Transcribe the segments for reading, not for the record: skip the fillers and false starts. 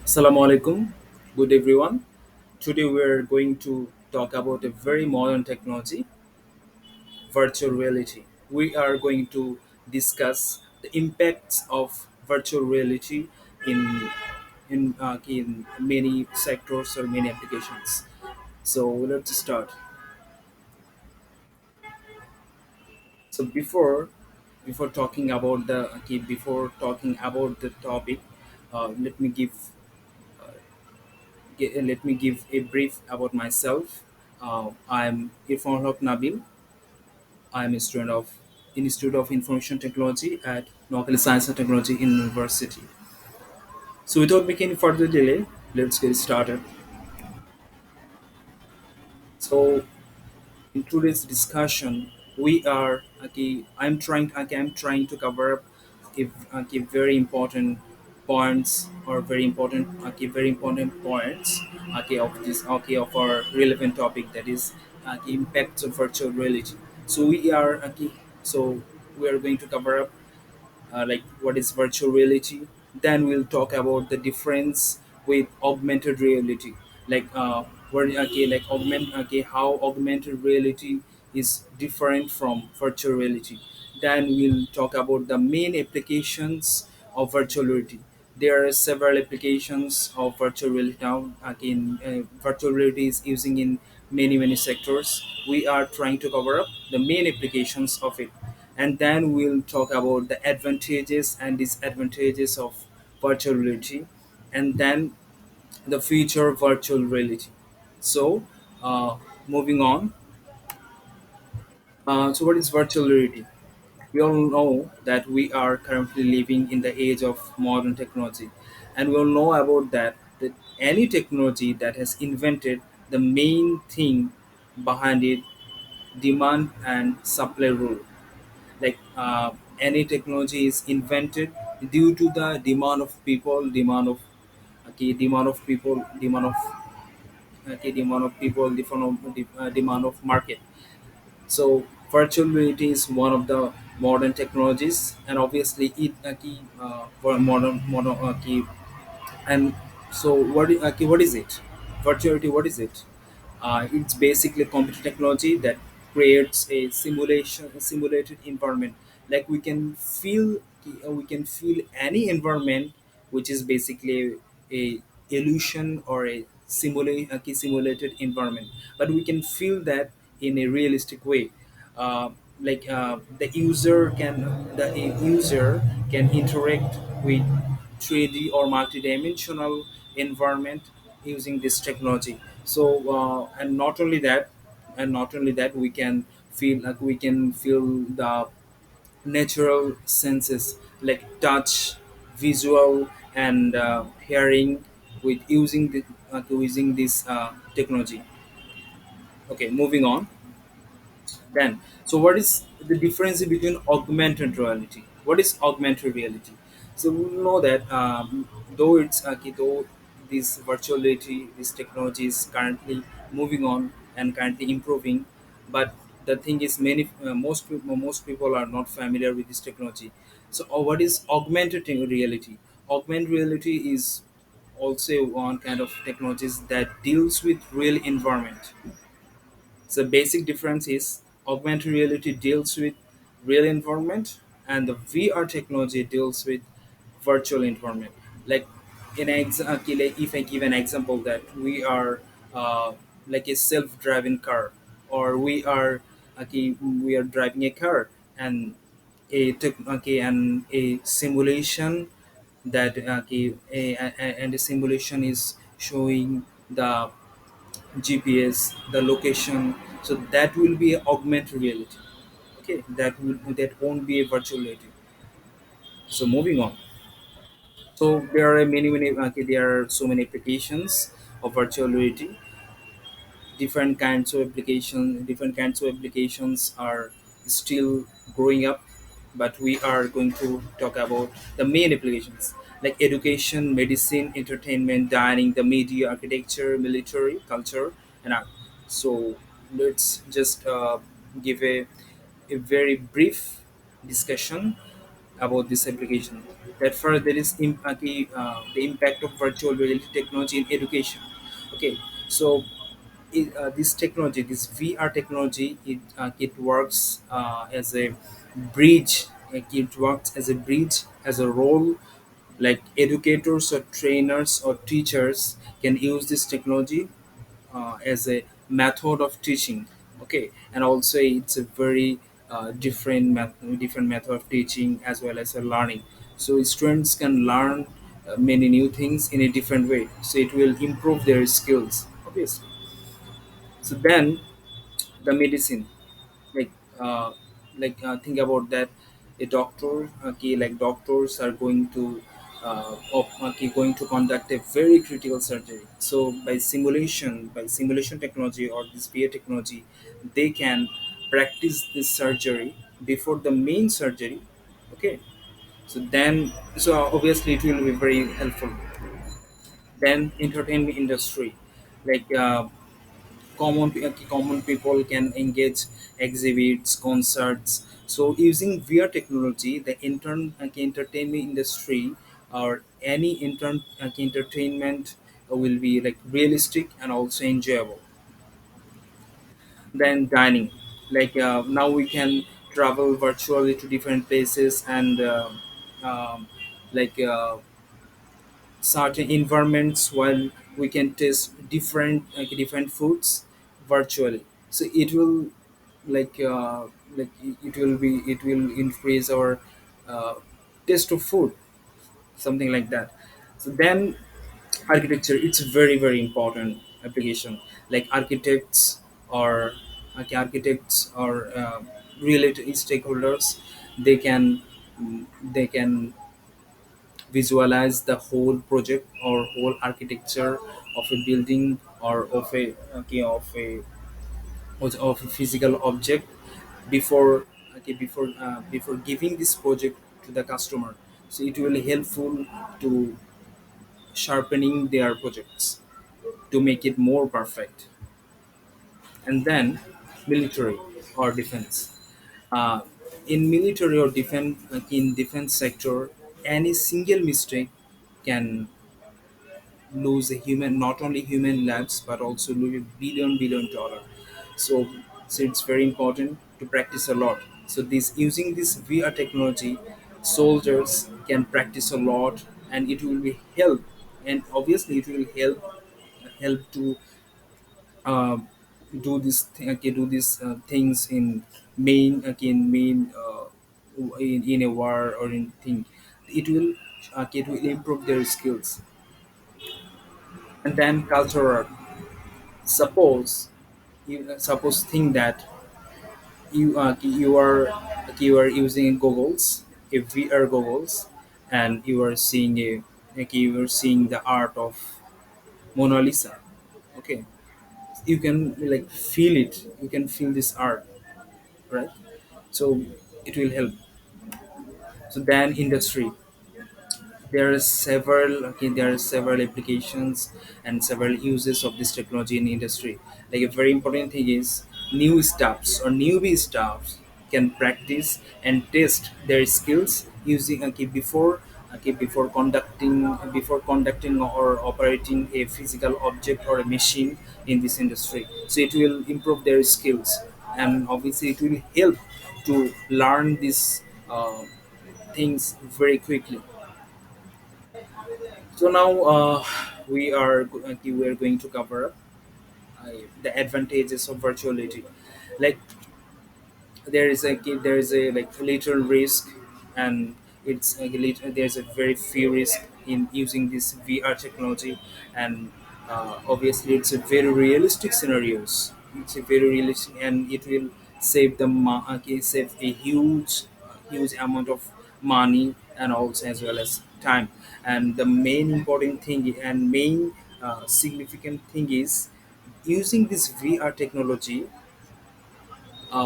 Assalamu alaikum. Good everyone. Today we are going to talk about a very modern technology, virtual reality. We are going to discuss the impacts of virtual reality in in many sectors or many applications. So let's start. So before talking about before talking about the topic, let me let me give a brief about myself. I'm Irfan Haq Nabil. I'm a student of Institute of Information Technology at Noakhali Science and Technology University. So without making any further delay, let's get started. So in today's discussion, I'm trying to cover up very important points or very important points of our relevant topic, that is impacts of virtual reality. So we are going to cover up like what is virtual reality. Then we'll talk about the difference with augmented reality, like how augmented reality is different from virtual reality. Then we'll talk about the main applications of virtual reality. There are several applications of virtual reality now. Again, virtual reality is using in many sectors. We are trying to cover up the main applications of it, and then we'll talk about the advantages and disadvantages of virtual reality, and then the future of virtual reality. So, moving on. So, what is virtual reality? We all know that we are currently living in the age of modern technology, and we all know about that any technology that has invented, the main thing behind it, demand and supply rule. Like any technology is invented due to the demand of people, demand of people, demand of market. So virtual reality is one of the modern technologies, and obviously it for modern and so what is it? Virtuality, what is it? It's basically computer technology that creates a simulated environment. Like we can feel any environment, which is basically a illusion or a simulated environment, but we can feel that in a realistic way. uh, the user can interact with 3D or multidimensional environment using this technology. So and not only that, we can feel the natural senses like touch, visual, and hearing with using this technology. Okay, moving on. Then, so what is the difference between augmented reality? What is augmented reality? So we know that though this virtual reality, this technology is currently moving on and currently improving, but the thing is, most people are not familiar with this technology. So, what is augmented reality? Augmented reality is also one kind of technologies that deals with real environment. The basic difference is augmented reality deals with real environment, and the VR technology deals with virtual environment. Like if I give an example, that we are like a self-driving car, or we are driving a car, and and a simulation and the simulation is showing the GPS, the location. So that will be a augmented reality. Okay, that won't be a virtual reality. So moving on. So there are there are so many applications of virtual reality. Different kinds of applications are still growing up, but we are going to talk about the main applications, like education, medicine, entertainment, dining, the media, architecture, military, culture, and art. So let's just give a very brief discussion about this application. that further there is the impact of virtual reality technology in education. Okay, so this technology, this VR technology, it works as a bridge. Like it works as a bridge, as a role. Like educators or trainers or teachers can use this technology as a method of teaching. Okay, and also it's a very different method of teaching as well as a learning. So students can learn many new things in a different way, so it will improve their skills obviously. So then the medicine, like uh, think about that. A doctor, okay, like doctors are going to going to conduct a very critical surgery. So by simulation technology or this PA technology, they can practice this surgery before the main surgery. Okay, so then, so obviously it will be very helpful. Then entertainment industry, like common people can engage exhibits, concerts. So using VR technology, the entertainment industry or any entertainment will be like realistic and also enjoyable. Then dining, like now we can travel virtually to different places and um, like certain environments, while we can taste different foods virtually. So it will like it will increase our uh, taste of food, something like that. So then architecture, it's a very important application. Like architects or related stakeholders, they can they can visualize the whole project or whole architecture of a building or of a physical object before before giving this project to the customer. So it will helpful to sharpening their projects to make it more perfect. And then military or defense, uh, in military or defense, like in defense sector, any single mistake can lose a human, not only human lives but also lose a billion dollar. So so it's very important to practice a lot. So this, using this VR technology, soldiers can practice a lot, and it will be help, and obviously it will help to uh, do these things in main in a war or in thing. It will it will improve their skills. And then cultural, suppose think that you are using goggles, a VR goggles, and you are seeing a you are seeing the art of Mona Lisa. Okay, you can like feel it. You can feel this art, right? So it will help. So then industry, there are several applications and several uses of this technology in industry. Like a very important thing is new staffs or newbie staffs can practice and test their skills using before conducting or operating a physical object or a machine in this industry. So it will improve their skills, and obviously it will help to learn these things very quickly. So now we are going to cover uh, the advantages of virtuality. Like there is a like little risk, and there's a very few risk in using this VR technology, and obviously it's a very realistic scenarios. It's a very realistic, and it will save a huge amount of money and also as well as time. And the main important thing and main significant thing is using this VR technology,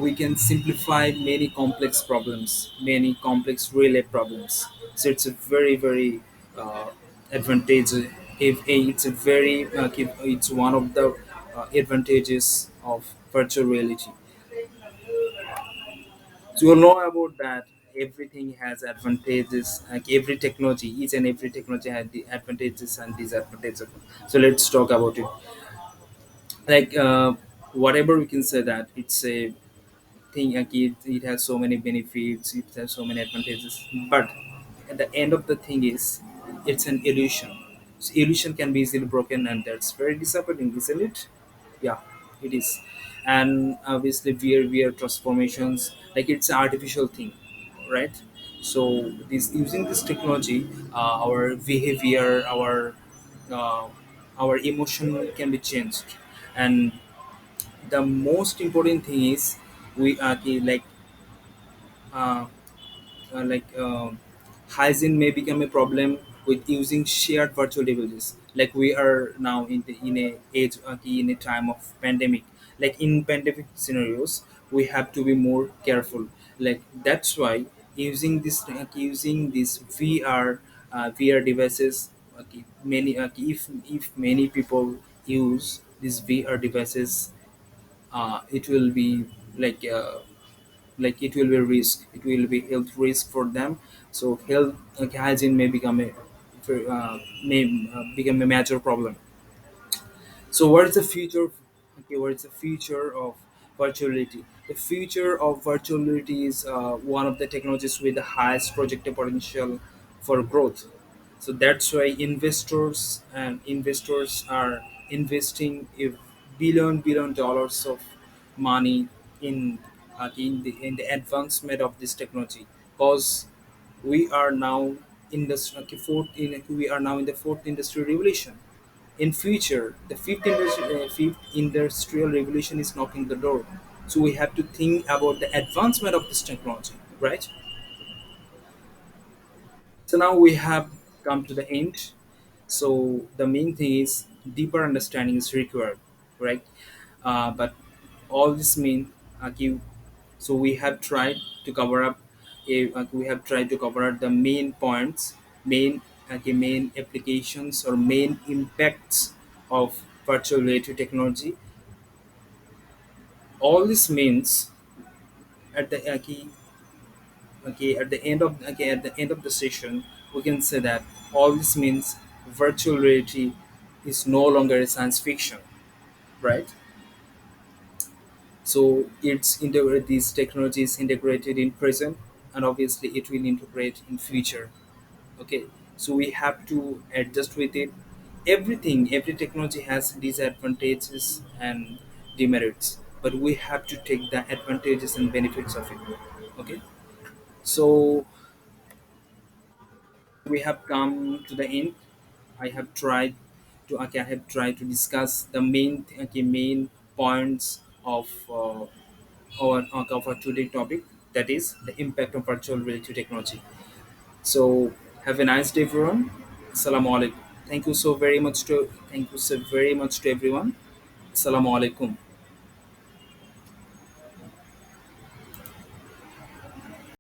we can simplify many complex problems, many complex relay problems. So it's a very uh, advantage. It's a very it's one of the advantages of virtual reality. So you'll know about that. everything has advantages. Like every technology, each and every technology has the advantages and disadvantages. So let's talk about it. Like whatever we can say that it's a thing. Like it has so many benefits. It has so many advantages. But at the end of the thing is, it's an illusion. So illusion can be easily broken, and that's very disappointing, isn't it? Yeah, it is. And obviously VR transformations, like it's an artificial thing, right? So this using this technology, our behavior, uh, our emotion can be changed. And the most important thing is we are uh, like hygiene may become a problem with using shared virtual devices. Like we are now in a age, in a time of pandemic. Like in pandemic scenarios, we have to be more careful. Like that's why using this VR devices. Many if many people use these VR devices, it will be like uh, like it will be a risk, it will be health risk for them. So health, hygiene may become a major problem. So what is the future? Okay, what is the future of virtual reality? The future of virtual reality is one of the technologies with the highest projected potential for growth. So that's why investors are investing a billion dollars of money in in the advancement of this technology, because we are now in the we are now in the fourth industrial revolution. In future, the fifth industrial revolution is knocking the door. So we have to think about the advancement of this technology, right? So now we have come to the end. So the main thing is deeper understanding is required, right? But all this mean, you, so we have tried to cover up we have tried to cover up the main points, main applications or main impacts of virtual reality technology. All this means at the at the end of the session, we can say that all this means virtual reality is no longer a science fiction, right? So it's integrate these technologies integrated in present, and obviously it will integrate in future. Okay, so we have to adjust with it. Every technology has disadvantages and demerits, but we have to take the advantages and benefits of it. Okay, so we have come to the end. I have tried I have tried to discuss the main points of our today topic, that is the impact of virtual reality technology. So have a nice day, everyone. Assalamu alaikum. Thank you so very much to everyone. Assalamu alaikum.